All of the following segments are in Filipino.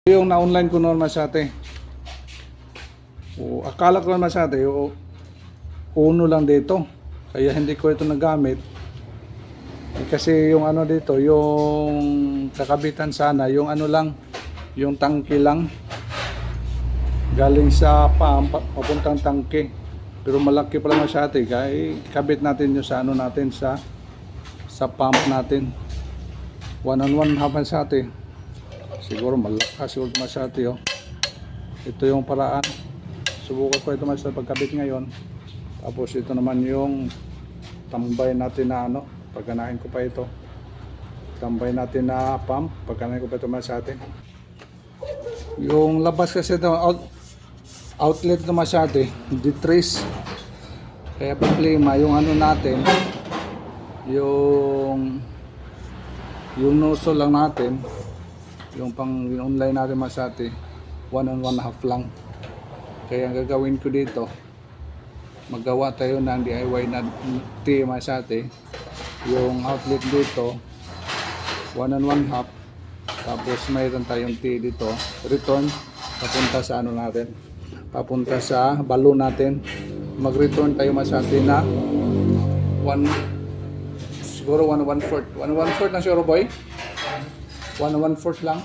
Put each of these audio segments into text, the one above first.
Yung na-online ko noon masyate. Akala ko naman masyate, uno lang dito. Kaya hindi ko ito nagamit. Kasi yung ano dito, yung kakabitan sana, yung ano lang, yung tangke lang. Galing sa pump, papuntang tangke. Pero malaki pala masyate. Kaya kabit natin yung sa ano natin, sa pump natin. 1-on-1 hapan sa atin. Siguro malakas yung masyate, oh. Ito yung paraan. Subukan ko ito sa pagkabit ngayon. Tapos ito naman yung tambay natin na ano, pagkanahin ko pa ito. Tambay natin na pump, pagkanahin ko pa ito masyate. Yung labas kasi ito, outlet na masyate, D-trace. Kaya problema yung ano natin, yung nozzle lang natin, yung pang online natin masyate, 1-1/2 lang. Kaya ang gagawin ko dito, magawa tayo ng DIY na T masyate. Yung outlet dito 1-1/2, tapos mayroon tayong T dito, return papunta sa ano natin, papunta sa balloon natin. Mag-return tayo masyate na 1, siguro 1/4 na siguro, boy. 1/4 lang.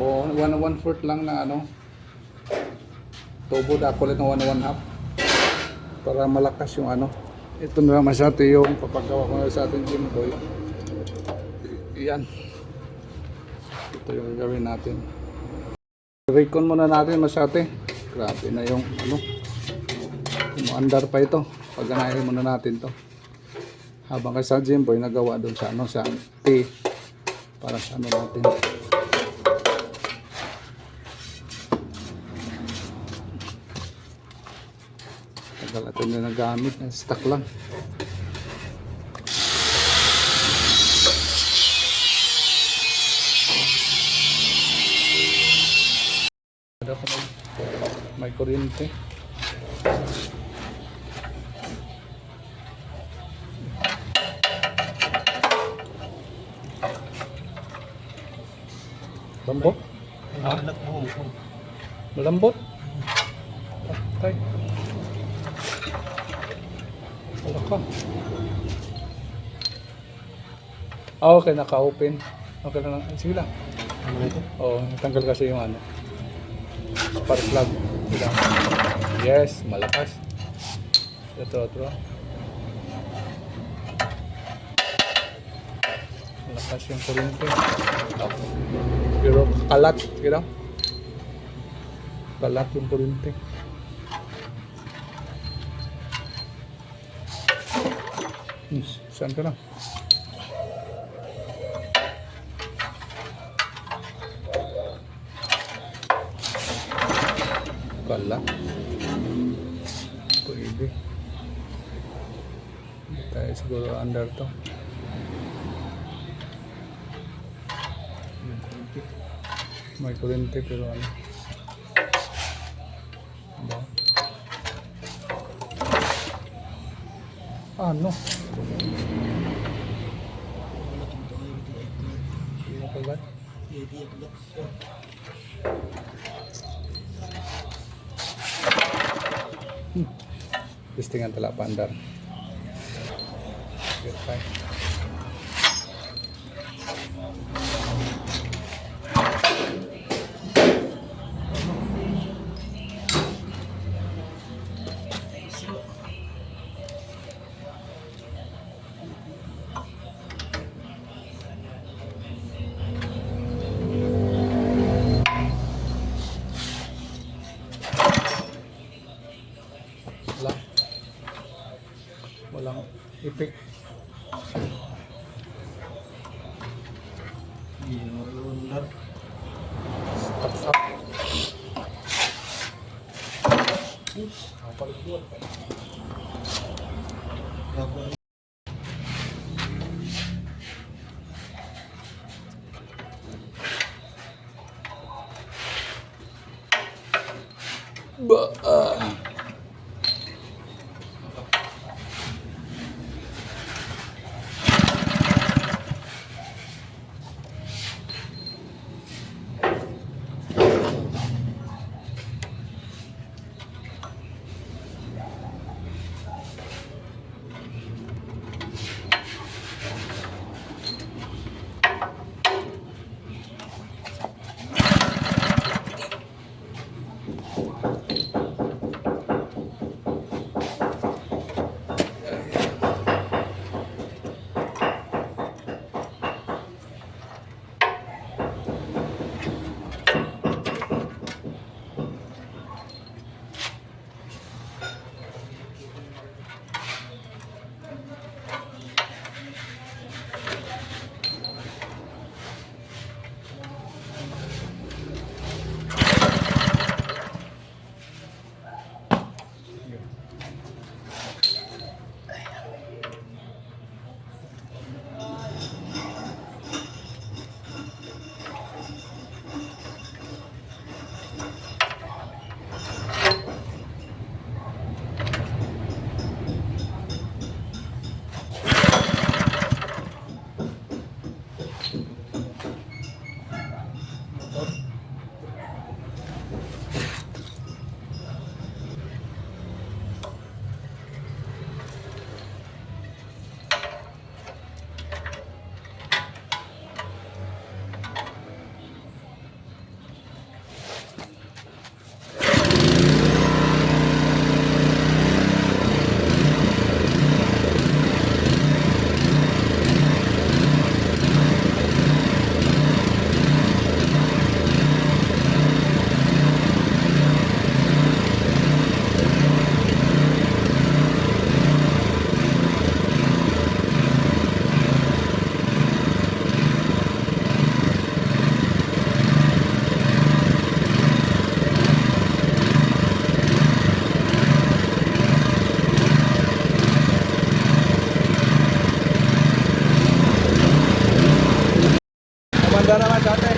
O 1/4 lang na ano, tubo dako ulit ng 1-1/2 para malakas yung ano. Ito na masyate yung papagawa ko na sa ating gym, boy. Yan, ito yung gagawin natin. Recon muna natin masyate. Grabe na yung ano, umuandar pa ito. Paganahin muna natin to habang kasi sa gym, boy, nagawa doon sa ano, sa T para sa ano natin. Tagal natin na nagamit, stock lang. Ada ko may kuryente. Lambot? Ah? Malambot? Okay. Wala ka. Okay, naka-open. Okay lang. Sige lang. Oo, natanggal kasi yung ano, spark plug. Sige lang. Yes, malakas. Ito. Malakas yung kuryente. Pero kalat. Sige lang. Kalat yung kuryente. Saan ka na? Kalat. Pwede. Hindi tayo siguro under to. May kurente pero ano. Ano? Ano pa ba? Listingan tala pandar. Okay. Walang ipik. Stop up. Gumanda naman dati.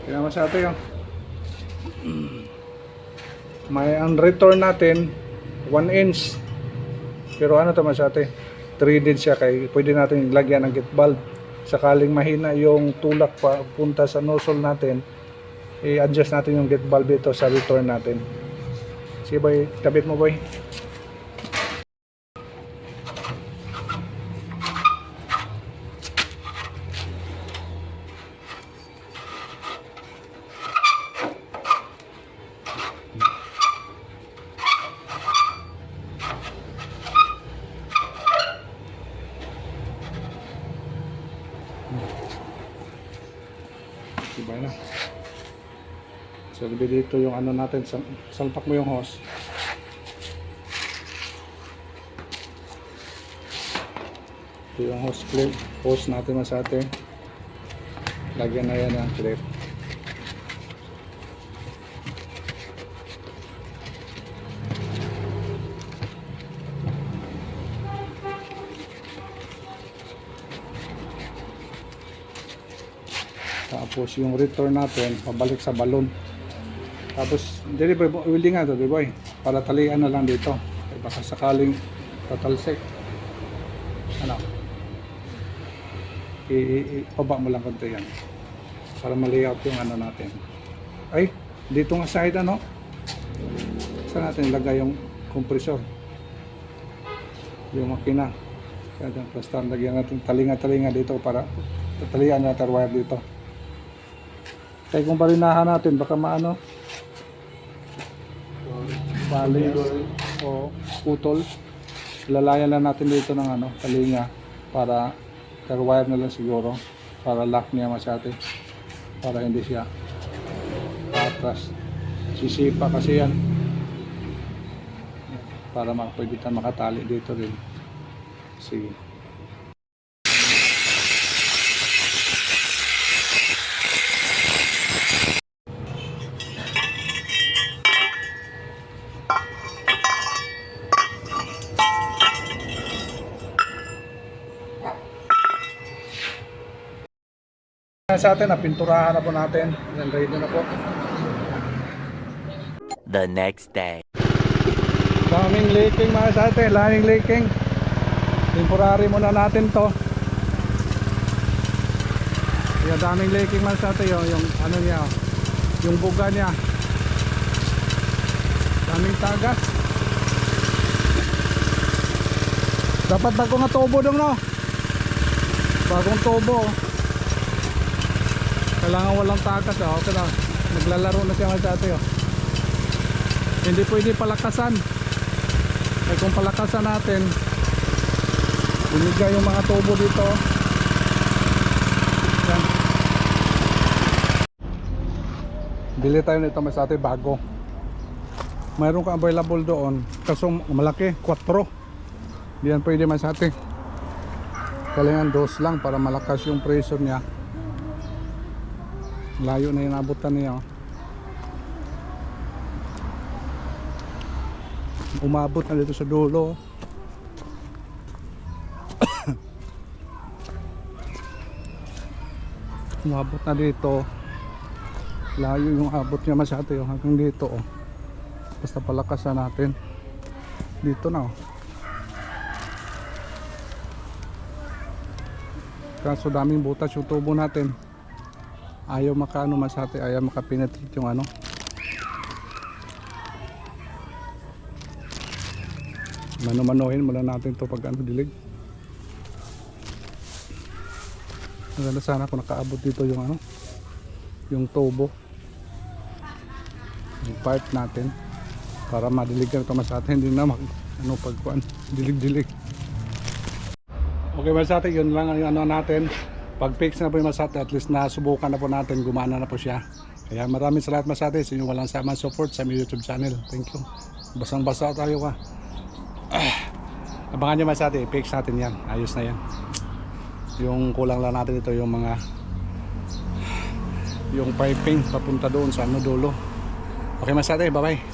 Kaya naman sa atin yun. May ang return natin 1 inch. Pero ano to masyate? 3D siya kay pwede natin lagyan ng gate valve. Sakaling mahina yung tulak pa punta sa nozzle natin, i-adjust natin yung gate valve dito sa return natin. Sige boy, kabit mo boy. Diba na? So dito yung ano natin, salpak mo yung hose. Ito yung hose clip, hose natin masate. Lagyan na yan ang clip. Tapos yung return natin pabalik sa balon. Tapos dili boy, welding nga to, di boy, para talian na lang dito. Ay baka sakaling tatalsik. Ano? Ibaba mo lang konti yan. Para ma-layout yung ano natin. Ay, dito nga side ano? Saan natin ilagay yung compressor? Yung makina. Kaya dyan, basta lagyan natin talinga-talinga dito para tatalian natin wire dito. Kaya kung palinahan natin baka maano bali o putol, lalayan lang natin dito ng ano talinga para wire na lang siguro para lock niya masyate para hindi siya atras, sisipa kasi yan para pwede tayo makatali dito rin. Sige. Sa atin, napinturahan na po natin. Yan, ready na po. The next day. Daming leaking mga sa atin, daming leaking. Temporary muna natin to. Yan, daming leaking mga sa atin, yung ano niya, yung buga niya. Daming tagas. Dapat bagong nga tubo dong no. Bagong tubo. Kailangan walang takas okay na. Naglalaro na siya sa atin Hindi pwede palakasan. Kaya kung palakasan natin, bunigay yung mga tubo dito. Yan. Bili tayo nito mas atin bago. Mayroon ka available doon. Kaso malaki, 4. Hindi yan pwede mas atin. Kailangan 2 lang para malakas yung pressure niya. Layo na yung abutan niya. Umabot na dito sa dulo. Umabot na dito. Layo yung abot niya masyado hanggang dito Basta palakasan natin. Dito na Kaso daming butas yung tubo natin. Ayaw makaano masate, ayaw makapenetrate yung ano. Mano-manohin muna natin to pag ano dilig. Maganda sana kung nakaabot dito yung ano, yung tubo, yung pipe natin para madilig na ito masate, hindi na ano pagkuan, dilig-dilig. Okay masate, yun lang yung ano natin. Pag fix na po yung masate, at least nasubukan na po natin, gumana na po siya. Kaya maraming salamat masate sa inyong walang sama support sa aming YouTube channel. Thank you. Basang-basa tayo ka. Abangan nyo Masate, i-fix natin yan. Ayos na yan. Yung kulang lang natin ito yung mga yung piping papunta doon sa ano dulo. Okay Masate, bye bye.